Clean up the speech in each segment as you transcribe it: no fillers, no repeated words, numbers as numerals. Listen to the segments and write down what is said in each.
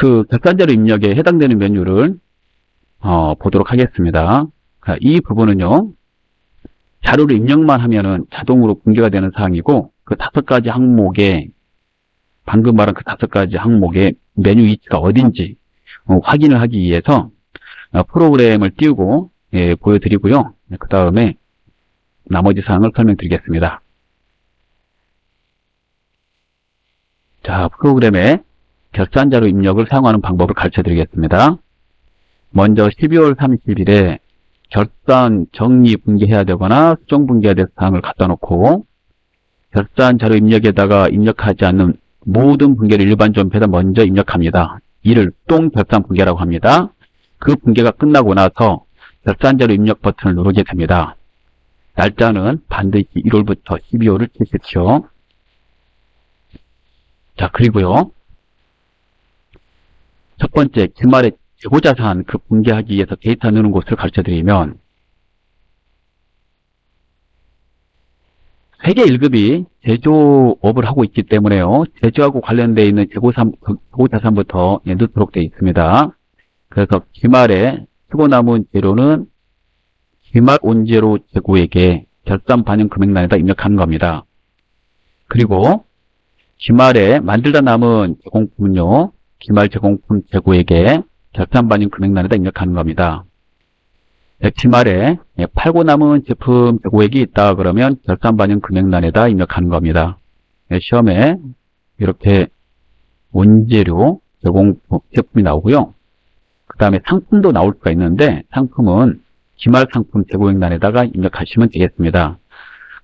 그 결산자료 입력에 해당되는 메뉴를 보도록 하겠습니다. 이 부분은요, 자료를 입력만 하면은 자동으로 공개가 되는 사항이고, 그 5가지 항목에, 방금 말한 그 5가지 항목의 메뉴 위치가 어딘지 확인을 하기 위해서 프로그램을 띄우고 보여드리고요. 그 다음에 나머지 사항을 설명드리겠습니다. 자, 프로그램에 결산자료 입력을 사용하는 방법을 가르쳐 드리겠습니다. 먼저 12월 30일에 결산 정리 분개해야 되거나 수정 분개해야 될 사항을 갖다 놓고, 결산 자료 입력에다가 입력하지 않는 모든 분개를 일반 존폐에다 먼저 입력합니다. 이를 똥 결산 분개라고 합니다. 그 분개가 끝나고 나서 결산 자료 입력 버튼을 누르게 됩니다. 날짜는 반드시 1월부터 12월을 치십시오. 자, 그리고요, 첫 번째 주말에 재고자산 그 분개하기 위해서 데이터 넣는 곳을 가르쳐 드리면, 회계 1급이 제조업을 하고 있기 때문에요, 제조하고 관련되어 있는 재고자산부터 넣도록 되어 있습니다. 그래서 기말에 쓰고 남은 재료는 기말 온재료 재고액에 결산 반영 금액란에다 입력하는 겁니다. 그리고 기말에 만들다 남은 제공품은요, 기말 제공품 재고액에 결산 반영 금액란에다 입력하는 겁니다. 기말에 팔고 남은 제품 재고액이 있다 그러면 결산 반영 금액란에다 입력하는 겁니다. 시험에 이렇게 원재료 제공품 제품이 나오고요. 그 다음에 상품도 나올 수가 있는데, 상품은 기말 상품 재고액란에다가 입력하시면 되겠습니다.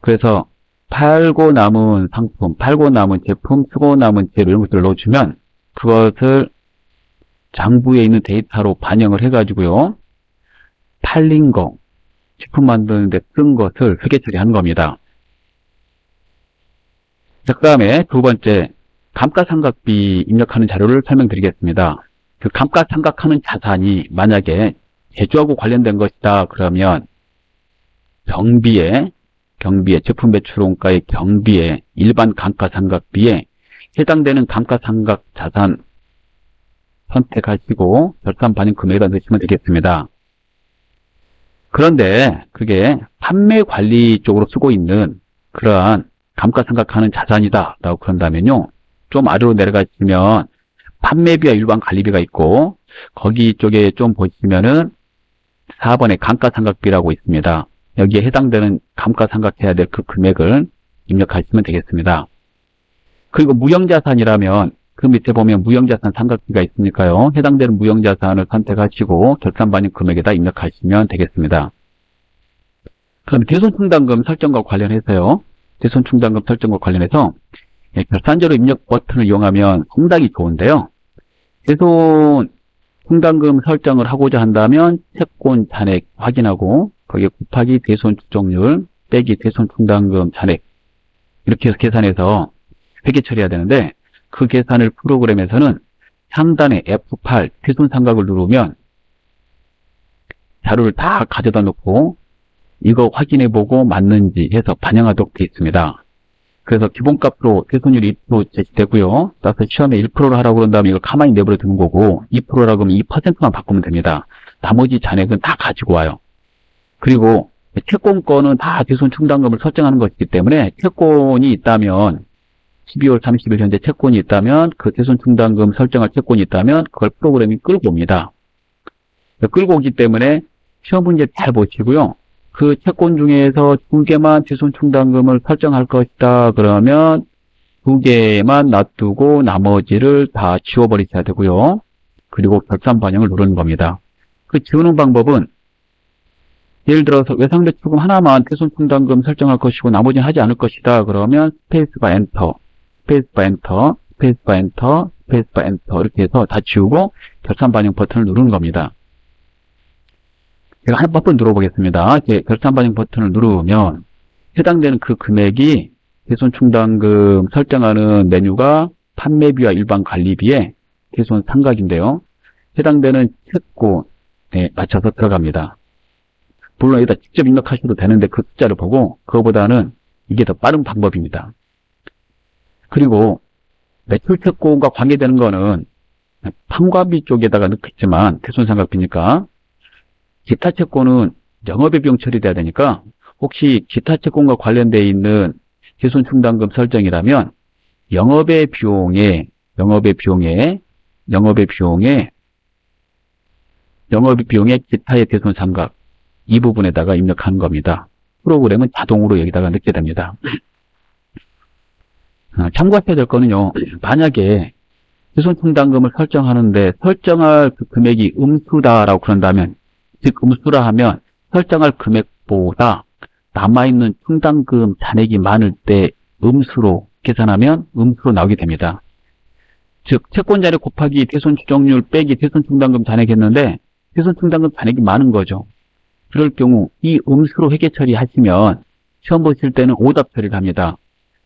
그래서 팔고 남은 상품, 팔고 남은 제품, 쓰고 남은 재료 이런 것들을 넣어주면 그것을 장부에 있는 데이터로 반영을 해가지고요, 팔린 거, 제품 만드는데 쓴 것을 회계 처리하는 겁니다. 그 다음에 두 번째, 감가상각비 입력하는 자료를 설명드리겠습니다. 그 감가상각하는 자산이 만약에 제조하고 관련된 것이다 그러면 경비에 제품 매출원가의 경비에 일반 감가상각비에 해당되는 감가상각 자산 선택하시고 결산 반영 금액에다 넣으시면 되겠습니다. 그런데 그게 판매 관리 쪽으로 쓰고 있는 그러한 감가상각하는 자산이다 라고 그런다면요, 좀 아래로 내려가시면 판매비와 일반 관리비가 있고, 거기 쪽에 좀 보시면은 4번에 감가상각비라고 있습니다. 여기에 해당되는 감가상각해야 될 그 금액을 입력하시면 되겠습니다. 그리고 무형자산이라면 그 밑에 보면 무형자산 상각비가 있으니까요, 해당되는 무형자산을 선택하시고 결산 반영 금액에다 입력하시면 되겠습니다. 그럼 대손충당금 설정과 관련해서요, 대손충당금 설정과 관련해서 결산자료 입력 버튼을 이용하면 상당히 좋은데요, 대손충당금 설정을 하고자 한다면 채권 잔액 확인하고 거기에 곱하기 대손추정률 빼기 대손충당금 잔액 이렇게 해서 계산해서 회계 처리해야 되는데, 그 계산을 프로그램에서는 상단에 F8 대손상각을 누르면 자료를 다 가져다 놓고 이거 확인해보고 맞는지 해서 반영하도록 되어 있습니다. 그래서 기본값으로 대손율이 2% 제시되고요. 따라서 시험에 1%로 하라고 그런 다음에 이걸 가만히 내버려 두는 거고, 2%라고 하면 2%만 바꾸면 됩니다. 나머지 잔액은 다 가지고 와요. 그리고 채권권은 다 대손충당금을 설정하는 것이기 때문에 채권이 있다면 12월 30일 현재 채권이 있다면 그 대손충당금 설정할 채권이 있다면 그걸 프로그램이 끌고 옵니다. 끌고 오기 때문에 시험 문제 잘 보시고요. 그 채권 중에서 2개만 대손충당금을 설정할 것이다 그러면 2개만 놔두고 나머지를 다 지워버리셔야 되고요. 그리고 결산 반영을 누르는 겁니다. 그 지우는 방법은, 예를 들어서 외상대 추금 하나만 대손충당금 설정할 것이고 나머지는 하지 않을 것이다 그러면 스페이스바 엔터, 스페이스바 엔터, 스페이스바 엔터, 스페이스바 엔터 이렇게 해서 다 지우고 결산 반영 버튼을 누르는 겁니다. 제가 한 번 눌러보겠습니다. 결산 반영 버튼을 누르면 해당되는 그 금액이 대손충당금 설정하는 메뉴가 판매비와 일반 관리비에 대손상각인데요, 해당되는 채권에 맞춰서 들어갑니다. 물론 여기다 직접 입력하셔도 되는데 그 숫자를 보고, 그거보다는 이게 더 빠른 방법입니다. 그리고 매출 채권과 관계되는 거는 판관비 쪽에다가 넣겠지만, 대손상각비니까, 기타 채권은 영업의 비용 처리돼야 되니까, 혹시 기타 채권과 관련되어 있는 대손 충당금 설정이라면, 영업의 비용에 기타의 대손 상각 이 부분에다가 입력하는 겁니다. 프로그램은 자동으로 여기다가 넣게 됩니다. 참고하셔야 될 거는요, 만약에 대손 충당금을 설정하는데 설정할 그 금액이 음수다라고 그런다면, 즉 음수라 하면 설정할 금액보다 남아있는 충당금 잔액이 많을 때 음수로 계산하면 음수로 나오게 됩니다. 즉 채권 잔액 곱하기 대손 추정률 빼기 대손 충당금 잔액했는데 대손 충당금 잔액이 많은 거죠. 그럴 경우 이 음수로 회계 처리하시면 시험 보실 때는 오답 처리를 합니다.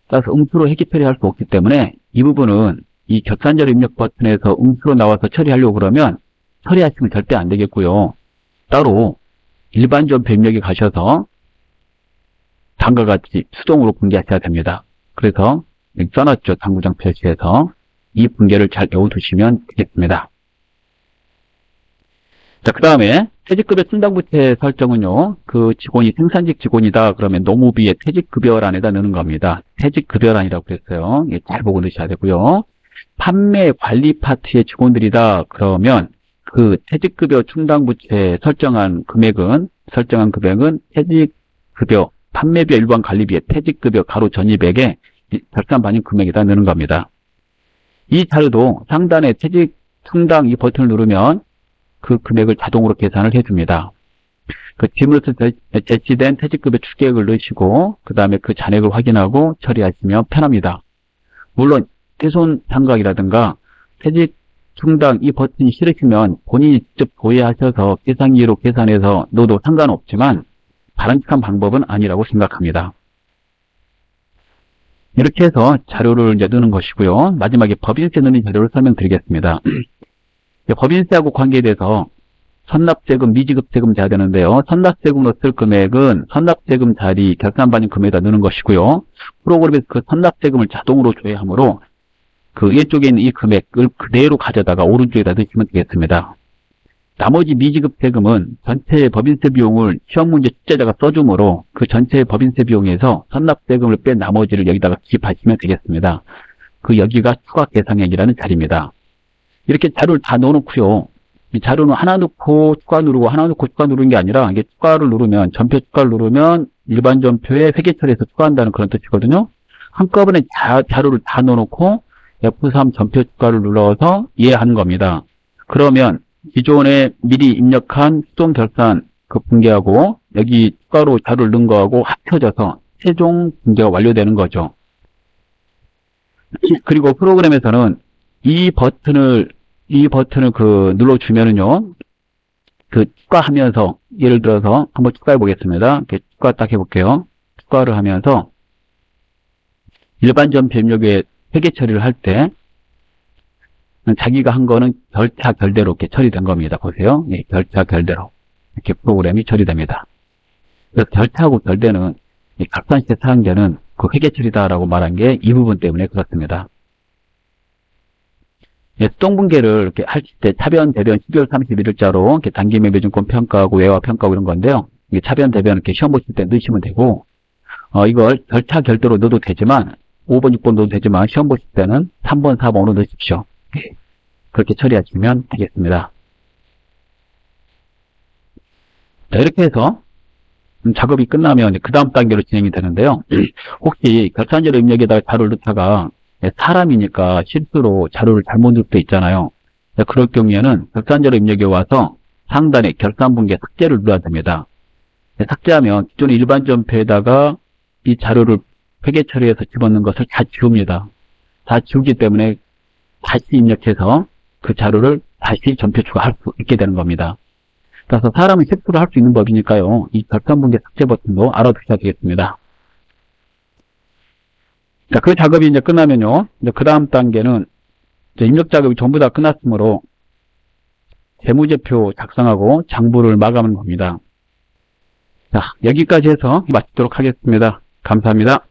따라서 음수로 회계 처리할 수 없기 때문에 이 부분은 이 결산자료 입력 버튼에서 음수로 나와서 처리하려고 그러면 처리하시면 절대 안 되겠고요. 따로 일반전표 입력에 가셔서 다음과 같이 수동으로 분계하셔야 됩니다. 그래서 여기 써놨죠. 당구장 표시에서 이 분계를 잘 외워두시면 되겠습니다. 자, 그 다음에 퇴직급여 충당부채 설정은요, 그 직원이 생산직 직원이다 그러면 노무비의 퇴직급여란에다 넣는 겁니다. 퇴직급여란이라고 그랬어요. 잘 보고 넣으셔야 되고요. 판매 관리 파트의 직원들이다 그러면 그 퇴직급여 충당부채 설정한 금액은 퇴직급여 판매비와 일반 관리비의 퇴직급여 가로 전입액에 결산 반영 금액에다 넣는 겁니다. 이 자료도 상단에 퇴직 충당 이 버튼을 누르면 그 금액을 자동으로 계산을 해줍니다. 그 지문에서 제시된 퇴직급여 추계액을 넣으시고 그 다음에 그 잔액을 확인하고 처리하시면 편합니다. 물론 대손 상각이라든가 퇴직 충당 이 버튼이 싫으시면 본인이 직접 조회하셔서 계산기로 계산해서 넣어도 상관없지만 바람직한 방법은 아니라고 생각합니다. 이렇게 해서 자료를 이제 넣는 것이고요. 마지막에 법인세 넣는 자료를 설명드리겠습니다. 법인세하고 관계에 대해서 선납세금, 미지급세금 재야 되는데요. 선납세금으로 쓸 금액은 선납세금 자리 결산 반영 금액에다 넣는 것이고요. 프로그램에서 그 선납세금을 자동으로 조회하므로 그 왼쪽에 있는 이 금액을 그대로 가져다가 오른쪽에다 넣으시면 되겠습니다. 나머지 미지급세금은 전체 법인세 비용을 시험 문제 출제자가 써주므로 그 전체 법인세 비용에서 선납세금을 뺀 나머지를 여기다가 기입하시면 되겠습니다. 그 여기가 추가 계상액이라는 자리입니다. 이렇게 자료를 다 넣어놓고요. 이 자료는 하나 넣고 추가 누르고 하나 넣고 추가 누르는 게 아니라 이게 추가를 누르면 전표 추가를 누르면 일반 전표에 회계 처리해서 추가한다는 그런 뜻이거든요. 한꺼번에 자료를 다 넣어놓고 F3 전표 추가를 눌러서 이해하는 겁니다. 그러면 기존에 미리 입력한 수동 결산 그 분계하고 여기 추가로 자료를 넣은 거하고 합쳐져서 최종 분계가 완료되는 거죠. 그리고 프로그램에서는 이 버튼을 그 눌러주면은요, 그 추가하면서 예를 들어서 한번 추가해 보겠습니다. 이렇게 추가 딱 해볼게요. 추가를 하면서 일반 전표 입력에 회계 처리를 할 때 자기가 한 거는 결차 결대로 이렇게 처리된 겁니다. 보세요. 예, 결차 결대로 이렇게 프로그램이 처리됩니다. 그래서 결차하고 결대는 각산시대 사항자는 그 회계 처리다라고 말한 게 이 부분 때문에 그렇습니다. 예, 수동분계를 이렇게 하실 때 차변 대변 12월 31일자로 이렇게 단기매매증권 평가하고 외화 평가하고 이런 건데요. 이게 차변 대변 이렇게 시험 보실 때 넣으시면 되고 이걸 결차 결대로 넣어도 되지만 5번, 6번 넣어도 되지만 시험 보실 때는 3번, 4번으로 넣으십시오. 그렇게 처리하시면 되겠습니다. 자, 이렇게 해서 작업이 끝나면 그 다음 단계로 진행이 되는데요. 혹시 결산자료 입력에다가 자료를 넣다가 사람이니까 실수로 자료를 잘못 넣을 때 있잖아요. 그럴 경우에는 결산자료 입력에 와서 상단에 결산분계 삭제를 눌러야 됩니다. 삭제하면 기존의 일반 전표에다가 이 자료를 회계 처리해서 집어넣는 것을 다 지웁니다. 다 지우기 때문에 다시 입력해서 그 자료를 다시 전표 추가할 수 있게 되는 겁니다. 그래서 사람은 실수를 할 수 있는 법이니까요. 이 결산분계 삭제 버튼도 알아두셔야 되겠습니다. 자, 그 작업이 이제 끝나면요. 이제 그 다음 단계는 이제 입력 작업이 전부 다 끝났으므로 재무제표 작성하고 장부를 마감하는 겁니다. 자, 여기까지 해서 마치도록 하겠습니다. 감사합니다.